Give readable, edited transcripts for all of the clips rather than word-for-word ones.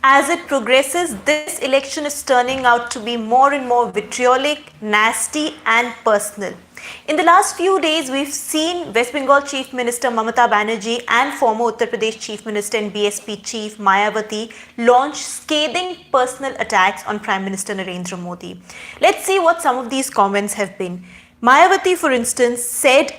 As it progresses, this election is turning out to be more and more vitriolic, nasty, and personal. In the last few days, we've seen West Bengal Chief Minister Mamata Banerjee and former Uttar Pradesh Chief Minister and BSP Chief Mayawati launch scathing personal attacks on Prime Minister Narendra Modi. Let's see what some of these comments have been. Mayawati, for instance, said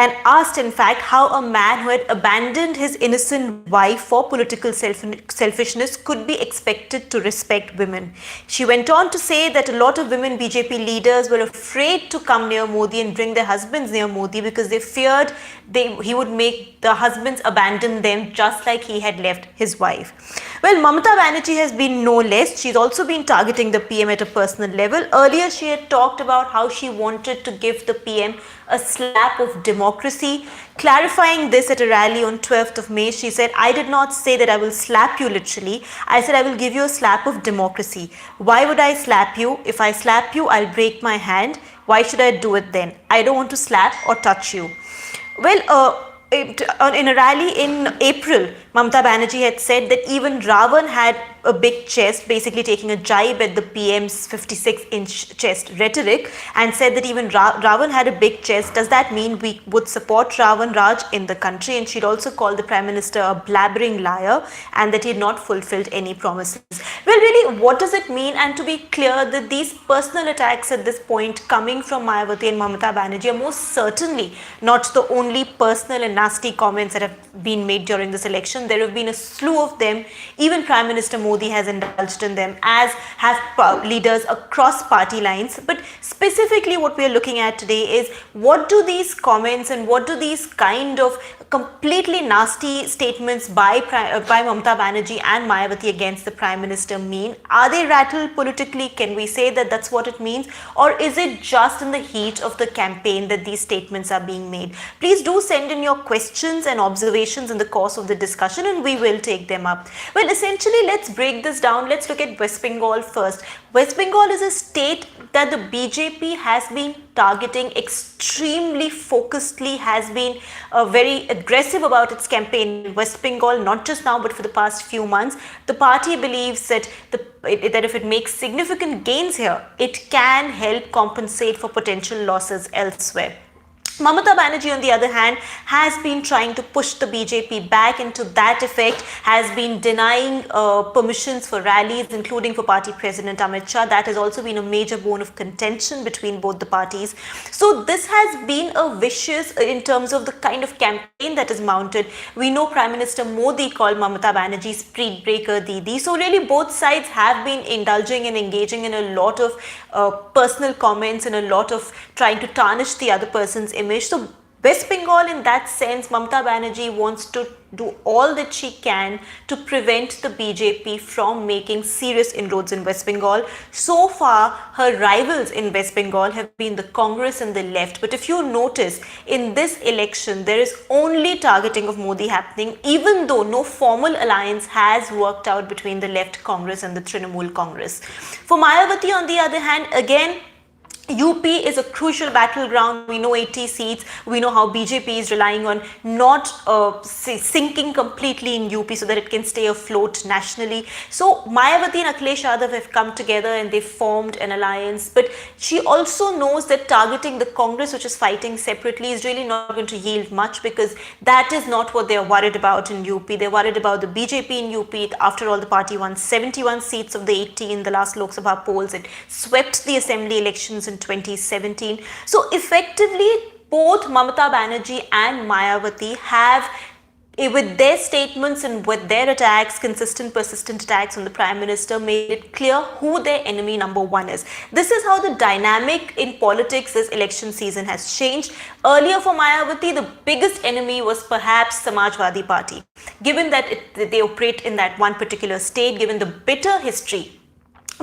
and asked, in fact, how a man who had abandoned his innocent wife for political selfishness could be expected to respect women. She went on to say that a lot of women BJP leaders were afraid to come near Modi and bring their husbands near Modi because they feared he would make the husbands abandon them just like he had left his wife. Well, Mamata Banerjee has been no less. She's also been targeting the PM at a personal level. Earlier, she had talked about how she wanted to give the PM a slap of democracy. Clarifying this at a rally on 12th of May, she said, I did not say that I will slap you literally. I said I will give you a slap of democracy. Why would I slap you? If I slap you, I'll break my hand. Why should I do it then? I don't want to slap or touch you. Well, in a rally in April, Mamata Banerjee had said that even Ravan had a big chest, basically taking a jibe at the PM's 56-inch chest rhetoric, and said that even Ravan had a big chest. Does that mean we would support Ravan Raj in the country? And she'd also called the Prime Minister a blabbering liar and that he had not fulfilled any promises. Well, really, what does it mean? And to be clear, that these personal attacks at this point coming from Mayawati and Mamata Banerjee are most certainly not the only personal and nasty comments that have been made during this election. There have been a slew of them. Even Prime Minister Modi has indulged in them, as have leaders across party lines. But specifically what we are looking at today is, what do these comments and what do these kind of completely nasty statements by Mamata Banerjee and Mayawati against the Prime Minister mean? Are they rattled politically? Can we say that that's what it means? Or is it just in the heat of the campaign that these statements are being made? Please do send in your questions and observations in the course of the discussion and we will take them up. Well, essentially, let's break this down. Let's look at West Bengal first. West Bengal is a state that the BJP has been targeting extremely focusedly, has been very aggressive about its campaign in West Bengal, not just now but for the past few months. The party believes that if it makes significant gains here, it can help compensate for potential losses elsewhere. Mamata Banerjee, on the other hand, has been trying to push the BJP back, and to that effect has been denying permissions for rallies, including for party president Amit Shah. That has also been a major bone of contention between both the parties. So this has been a vicious in terms of the kind of campaign that is mounted. We know Prime Minister Modi called Mamata Banerjee street breaker Didi. So really both sides have been indulging and engaging in a lot of personal comments and a lot of trying to tarnish the other person's image. So West Bengal, in that sense, Mamata Banerjee wants to do all that she can to prevent the BJP from making serious inroads in West Bengal. So far, her rivals in West Bengal have been the Congress and the left. But if you notice, in this election, there is only targeting of Modi happening, even though no formal alliance has worked out between the left Congress and the Trinamool Congress. For Mayawati, on the other hand, again, UP is a crucial battleground. We know 80 seats. We know how BJP is relying on not sinking completely in UP so that it can stay afloat nationally. So Mayawati and Akhilesh Yadav have come together and they formed an alliance. But she also knows that targeting the Congress, which is fighting separately, is really not going to yield much, because that is not what they are worried about in UP. They're worried about the BJP in UP. After all, the party won 71 seats of the 80 in the last Lok Sabha polls. It swept the assembly elections in 2017. So effectively, both Mamata Banerjee and Mayawati have, with their statements and with their attacks, consistent, persistent attacks on the Prime Minister, made it clear who their enemy number one is. This is how the dynamic in politics this election season has changed. Earlier for Mayawati, the biggest enemy was perhaps Samajwadi Party, given that they operate in that one particular state, given the bitter history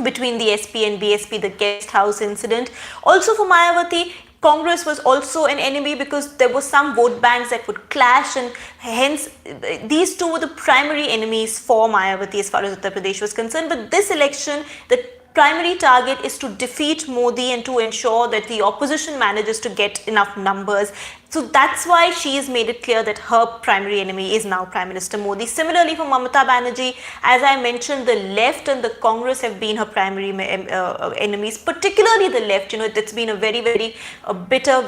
between the SP and BSP, the guest house incident. Also for Mayawati, Congress was also an enemy because there were some vote banks that would clash, and hence these two were the primary enemies for Mayawati as far as Uttar Pradesh was concerned. But this election, the primary target is to defeat Modi and to ensure that the opposition manages to get enough numbers. So that's why she has made it clear that her primary enemy is now Prime Minister Modi. Similarly, for Mamata Banerjee, as I mentioned, the left and the Congress have been her primary enemies, particularly the left. It's been a very, very bitter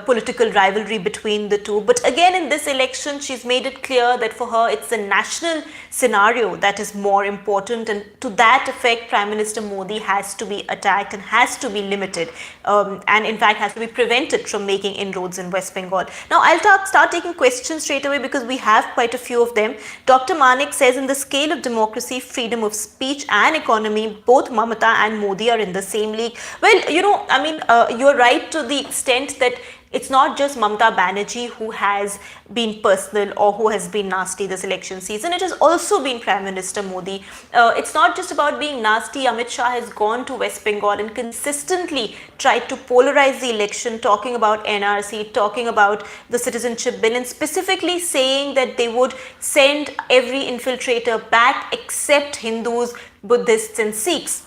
political rivalry between the two. But again, in this election, she's made it clear that for her, it's the national scenario that is more important. And to that effect, Prime Minister Modi has to be attacked and has to be limited, and in fact has to be prevented from making inroads in West Bengal. Now, I'll start taking questions straight away because we have quite a few of them. Dr. Manik says, in the scale of democracy, freedom of speech and economy, both Mamata and Modi are in the same league. Well, you're right to the extent that it's not just Mamata Banerjee who has been personal or who has been nasty this election season. It has also been Prime Minister Modi. It's not just about being nasty. Amit Shah has gone to West Bengal and consistently tried to polarize the election, talking about NRC, talking about the citizenship bill, and specifically saying that they would send every infiltrator back except Hindus, Buddhists and Sikhs.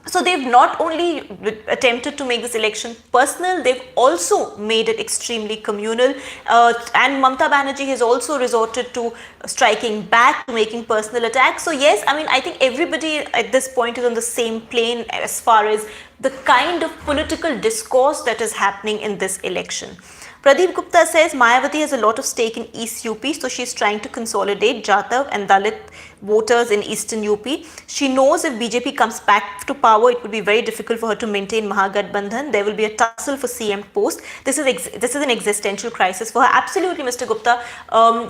So they've not only attempted to make this election personal, they've also made it extremely communal. And Mamata Banerjee has also resorted to striking back, to making personal attacks. So yes, I think everybody at this point is on the same plane as far as the kind of political discourse that is happening in this election. Pradeep Gupta says Mayawati has a lot of stake in East UP, so she's trying to consolidate Jatav and Dalit voters in Eastern UP. She knows if BJP comes back to power, it would be very difficult for her to maintain Mahagathbandhan. There will be a tussle for CM post. This is an existential crisis for her. Absolutely, Mr. Gupta.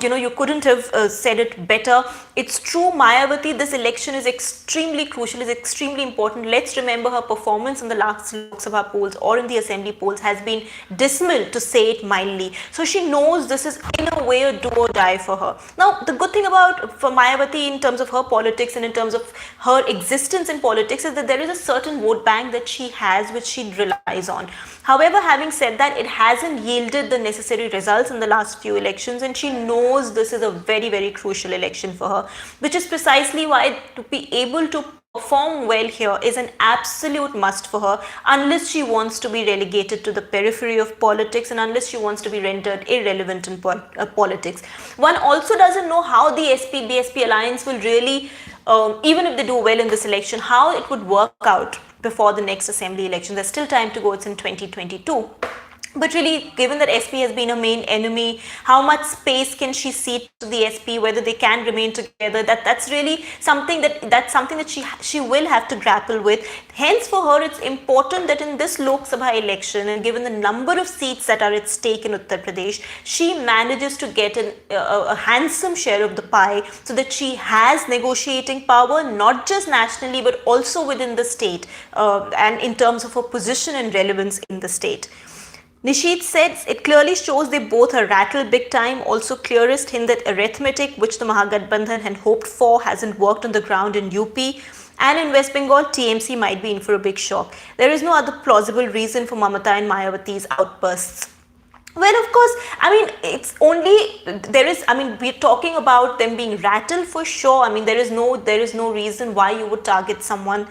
You couldn't have said it better. It's true, Mayawati, this election is extremely crucial, is extremely important. Let's remember her performance in the last Lok Sabha polls or in the assembly polls has been dismal, to say it mildly. So she knows this is in a way a do or die for her. Now, the good thing for Mayawati in terms of her politics and in terms of her existence in politics is that there is a certain vote bank that she has, which she relies on. However, having said that, it hasn't yielded the necessary results in the last few elections, and she knows this is a very, very crucial election for her, which is precisely why to be able to perform well here is an absolute must for her, unless she wants to be relegated to the periphery of politics and unless she wants to be rendered irrelevant in politics. One also doesn't know how the SP-BSP alliance will really, even if they do well in this election, how it would work out before the next assembly election. There's still time to go, it's in 2022. But really, given that SP has been a main enemy, how much space can she cede to the SP, whether they can remain together, that's really something that she will have to grapple with. Hence, for her, it's important that in this Lok Sabha election, and given the number of seats that are at stake in Uttar Pradesh, she manages to get a handsome share of the pie so that she has negotiating power, not just nationally, but also within the state, and in terms of her position and relevance in the state. Nishit says it clearly shows they both are rattled big time. Also, clearest hint that arithmetic, which the Mahagathbandhan had hoped for, hasn't worked on the ground in UP. And in West Bengal, TMC might be in for a big shock. There is no other plausible reason for Mamata and Mayawati's outbursts. Well, of course, it's only, we're talking about them being rattled for sure. There is no reason why you would target someone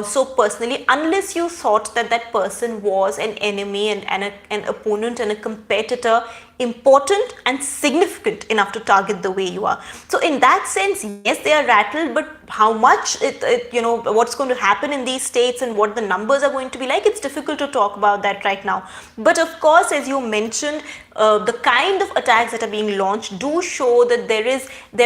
so personally, unless you thought that person was an enemy and an opponent and a competitor, important and significant enough to target the way you are. So in that sense, yes, they are rattled, but how much what's going to happen in these states and what the numbers are going to be like, it's difficult to talk about that right now. But of course, as you mentioned, the kind of attacks that are being launched do show that there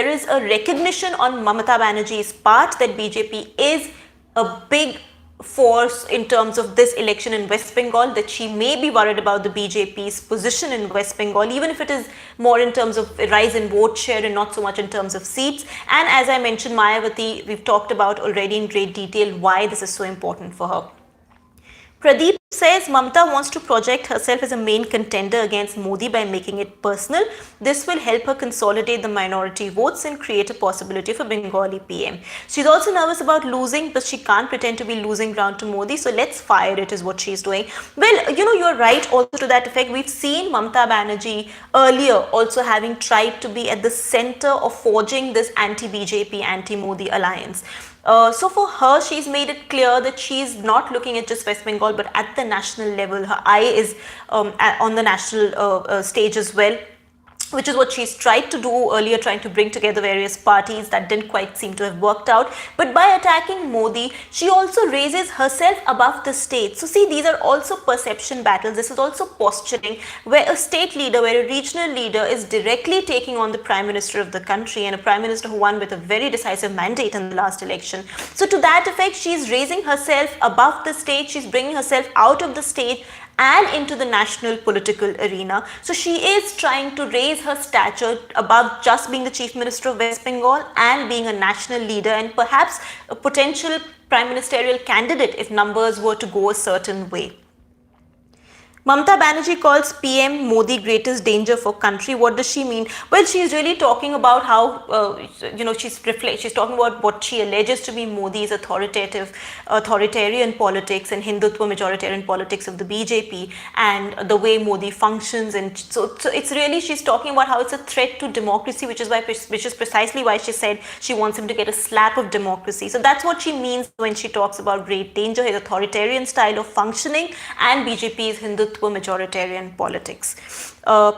is a recognition on Mamata Banerjee's part that BJP is a big force in terms of this election in West Bengal, that she may be worried about the BJP's position in West Bengal, even if it is more in terms of a rise in vote share and not so much in terms of seats. And as I mentioned, Mayawati, we've talked about already in great detail why this is so important for her. Pradeep says Mamata wants to project herself as a main contender against Modi by making it personal. This will help her consolidate the minority votes and create a possibility for Bengali PM. She's also nervous about losing, but she can't pretend to be losing ground to Modi, so let's fire it is what she's doing. Well, you're right also to that effect. We've seen Mamata Banerjee earlier also having tried to be at the center of forging this anti-BJP, anti-Modi alliance. So for her, she's made it clear that she's not looking at just West Bengal, but at the national level. Her eye is on the national stage as well, which is what she's tried to do earlier, trying to bring together various parties. That didn't quite seem to have worked out. But by attacking Modi, she also raises herself above the state. So see, these are also perception battles. This is also posturing, where a state leader, where a regional leader is directly taking on the prime minister of the country, and a prime minister who won with a very decisive mandate in the last election. So to that effect, she's raising herself above the state. She's bringing herself out of the state and into the national political arena. So she is trying to raise her stature above just being the chief minister of West Bengal and being a national leader, and perhaps a potential prime ministerial candidate if numbers were to go a certain way. Mamata Banerjee calls PM Modi greatest danger for country. What does she mean? Well, she's really talking about how, she's talking about what she alleges to be Modi's authoritarian politics and Hindutva majoritarian politics of the BJP, and the way Modi functions. And so it's really, she's talking about how it's a threat to democracy, which is precisely why she said she wants him to get a slap of democracy. So that's what she means when she talks about great danger, his authoritarian style of functioning and BJP's Hindutva majoritarian politics.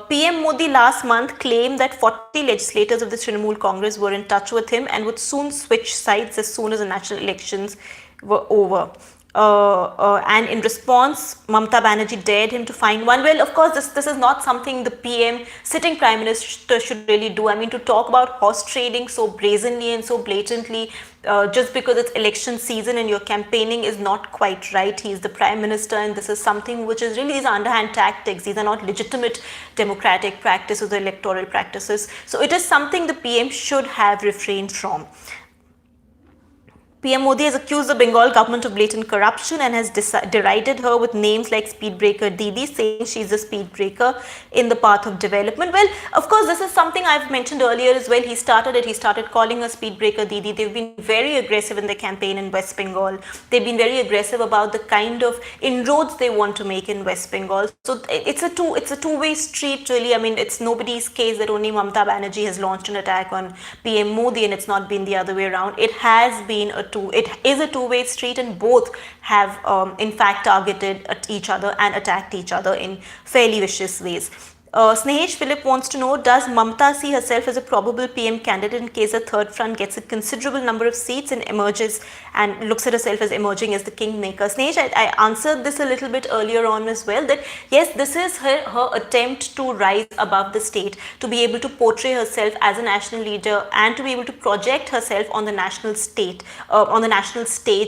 PM Modi last month claimed that 40 legislators of the Trinamool Congress were in touch with him and would soon switch sides as soon as the national elections were over. And in response, Mamata Banerjee dared him to find one. Well, of course, this is not something the PM, sitting prime minister, should really do. I mean, to talk about horse trading so brazenly and so blatantly, just because it's election season and you're campaigning, is not quite right. He's the prime minister, and this is something which is really, these are underhand tactics. These are not legitimate democratic practice or the electoral practices. So it is something the PM should have refrained from. PM Modi has accused the Bengal government of blatant corruption and has derided her with names like speedbreaker Didi, saying she's a speedbreaker in the path of development. Well, of course, this is something I've mentioned earlier as well. He started calling her speedbreaker Didi. They've been very aggressive in their campaign in West Bengal. They've been very aggressive about the kind of inroads they want to make in West Bengal. So it's a two-way street, really. I mean, it's nobody's case that only Mamata Banerjee has launched an attack on PM Modi and it's not been the other way around. It has been it is a two-way street, and both have in fact targeted at each other and attacked each other in fairly vicious ways. Snehesh Philip wants to know, does Mamata see herself as a probable PM candidate in case the third front gets a considerable number of seats and emerges and looks at herself as emerging as the kingmaker? Snehesh, I answered this a little bit earlier on as well, that yes, this is her attempt to rise above the state, to be able to portray herself as a national leader and to be able to project herself on the national stage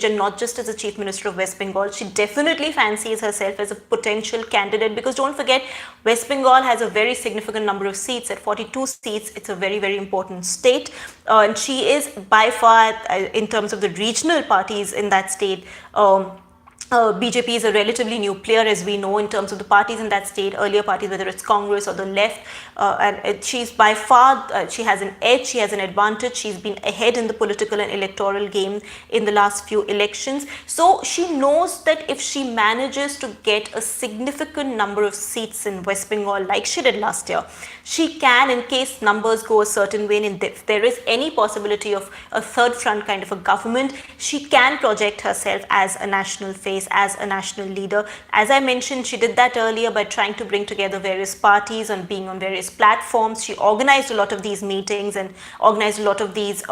and not just as a chief minister of West Bengal. She definitely fancies herself as a potential candidate, because don't forget, West Bengal has a very significant number of seats. At 42 seats, it's a very, very important state. And she is by far, in terms of the regional parties in that state, BJP is a relatively new player, as we know, in terms of the parties in that state, earlier parties, whether it's Congress or the left, and she's by far, she has an edge, she has an advantage, she's been ahead in the political and electoral game in the last few elections. So she knows that if she manages to get a significant number of seats in West Bengal, like she did last year, she can, in case numbers go a certain way, and if there is any possibility of a third front kind of a government, she can project herself as a national face, as a national leader. As I mentioned, she did that earlier by trying to bring together various parties and being on various platforms. She organized a lot of these meetings and organized a lot of these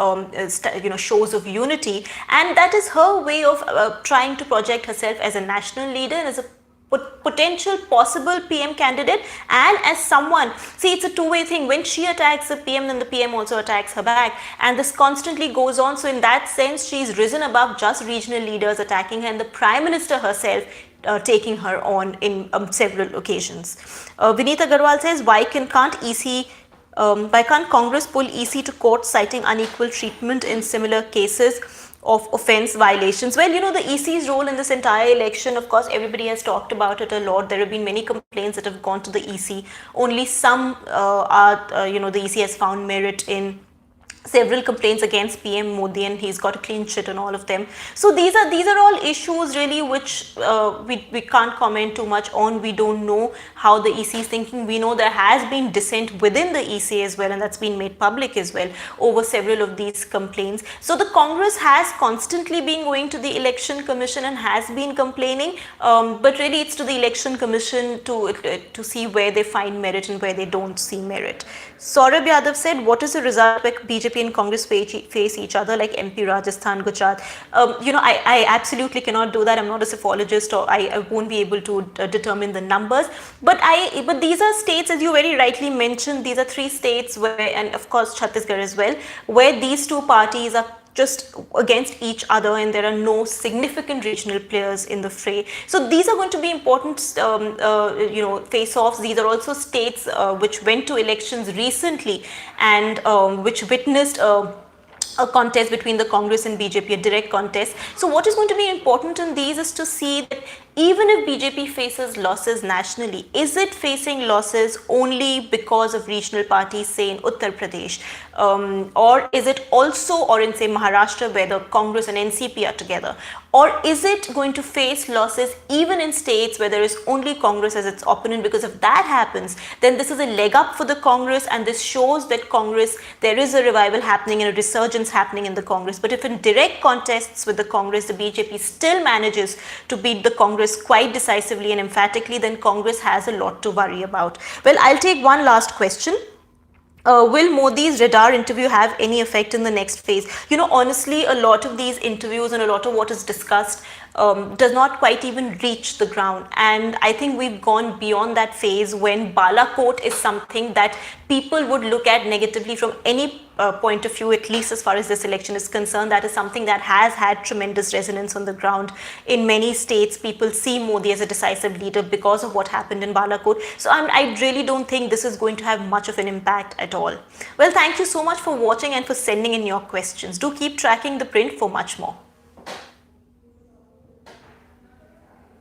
shows of unity, and that is her way of trying to project herself as a national leader and as a potential possible PM candidate, and as someone, see, it's a two-way thing. When she attacks the PM, then the PM also attacks her back, and this constantly goes on. So in that sense, she's risen above just regional leaders attacking her, and the Prime Minister herself taking her on in several occasions. Vineet Agarwal says, why can't Congress pull EC to court citing unequal treatment in similar cases of offence violations? Well, the EC's role in this entire election, of course, everybody has talked about it a lot. There have been many complaints that have gone to the EC. Only some the EC has found merit in several complaints against PM Modi, and he's got a clean sheet on all of them. So these are all issues really which we can't comment too much on. We don't know how the EC is thinking. We know there has been dissent within the EC as well, and that's been made public as well over several of these complaints. So the Congress has constantly been going to the Election Commission and has been complaining, but really it's to the Election Commission to see where they find merit and where they don't see merit. Saurabh Yadav said, what is the result where BJP and Congress face each other like MP, Rajasthan, Gujarat? I absolutely cannot do that. I'm not a psephologist, or I won't be able to determine the numbers. But these are states, as you very rightly mentioned, these are 3 states where, and of course Chhattisgarh as well, where these 2 parties are just against each other, and there are no significant regional players in the fray. So these are going to be important face-offs. These are also states which went to elections recently, and which witnessed a contest between the Congress and BJP, a direct contest. So what is going to be important in these is to see that even if BJP faces losses nationally, is it facing losses only because of regional parties, say in Uttar Pradesh, or is it also, or in say Maharashtra where the Congress and NCP are together, or is it going to face losses even in states where there is only Congress as its opponent? Because if that happens, then this is a leg up for the Congress, and this shows that Congress, there is a revival happening and a resurgence happening in the Congress. But if in direct contests with the Congress, the BJP still manages to beat the Congress quite decisively and emphatically, then Congress has a lot to worry about. Well, I'll take one last question. Will Modi's radar interview have any effect in the next phase? Honestly, a lot of these interviews and a lot of what is discussed does not quite even reach the ground. And I think we've gone beyond that phase when Balakot is something that people would look at negatively from any point of view, at least as far as this election is concerned. That is something that has had tremendous resonance on the ground. In many states, people see Modi as a decisive leader because of what happened in Balakot. So I really don't think this is going to have much of an impact at all. Well, thank you so much for watching and for sending in your questions. Do keep tracking The Print for much more.